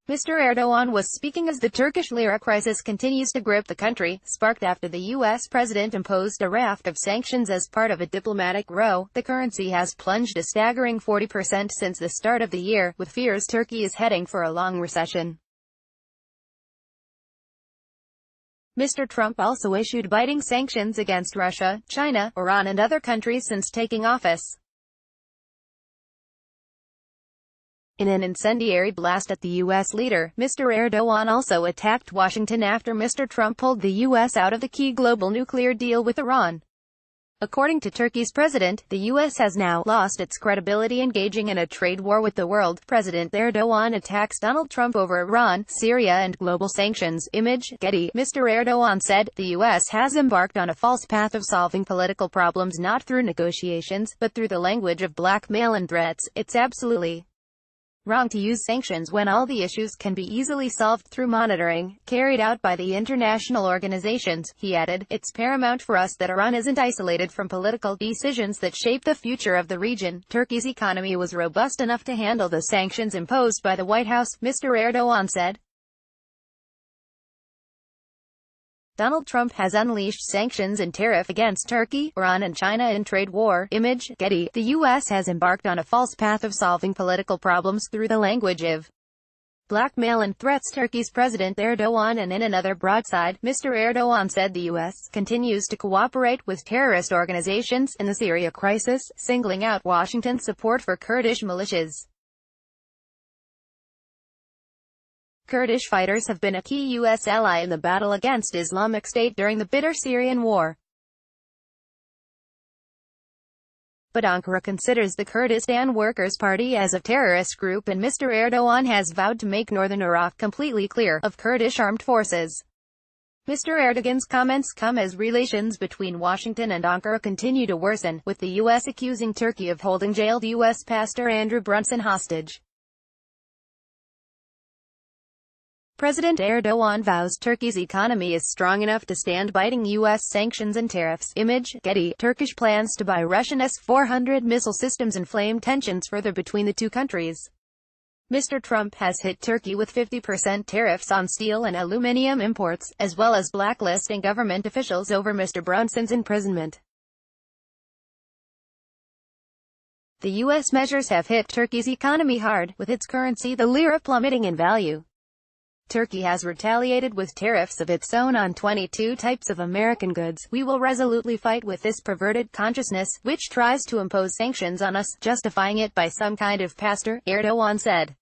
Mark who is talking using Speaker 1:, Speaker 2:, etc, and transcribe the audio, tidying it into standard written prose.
Speaker 1: Mr. Erdogan was speaking as the Turkish lira crisis continues to grip the country, sparked after the U.S. president imposed a raft of sanctions as part of a diplomatic row. The currency has plunged a staggering 40% since the start of the year, with fears Turkey is heading for a long recession. Mr. Trump also issued biting sanctions against Russia, China, Iran and other countries since taking office. In an incendiary blast at the U.S. leader, Mr. Erdogan also attacked Washington after Mr. Trump pulled the U.S. out of the key global nuclear deal with Iran. According to Turkey's president, the U.S. has now lost its credibility engaging in a trade war with the world. President Erdogan attacks Donald Trump over Iran, Syria and global sanctions. Image, Getty. Mr. Erdogan said, the U.S. has embarked on a false path of solving political problems not through negotiations, but through the language of blackmail and threats. It's absolutely wrong to use sanctions when all the issues can be easily solved through monitoring, carried out by the international organizations. He added, it's paramount for us that Iran isn't isolated from political decisions that shape the future of the region. Turkey's economy was robust enough to handle the sanctions imposed by the White House, Mr. Erdogan said. Donald Trump has unleashed sanctions and tariff against Turkey, Iran and China in trade war. Image, Getty. The U.S. has embarked on a false path of solving political problems through the language of blackmail and threats. Turkey's President Erdogan. And in another broadside, Mr. Erdogan said the U.S. continues to cooperate with terrorist organizations in the Syria crisis, singling out Washington's support for Kurdish militias. Kurdish fighters have been a key U.S. ally in the battle against Islamic State during the bitter Syrian war. But Ankara considers the Kurdistan Workers' Party as a terrorist group, and Mr. Erdogan has vowed to make northern Iraq completely clear of Kurdish armed forces. Mr. Erdogan's comments come as relations between Washington and Ankara continue to worsen, with the U.S. accusing Turkey of holding jailed U.S. pastor Andrew Brunson hostage. President Erdogan vows Turkey's economy is strong enough to stand biting U.S. sanctions and tariffs. Image, Getty. Turkish plans to buy Russian S-400 missile systems inflame tensions further between the two countries. Mr. Trump has hit Turkey with 50% tariffs on steel and aluminum imports, as well as blacklisting government officials over Mr. Brunson's imprisonment. The U.S. measures have hit Turkey's economy hard, with its currency, the lira, plummeting in value. Turkey has retaliated with tariffs of its own on 22 types of American goods. We will resolutely fight with this perverted consciousness, which tries to impose sanctions on us, justifying it by some kind of pastor, Erdogan said.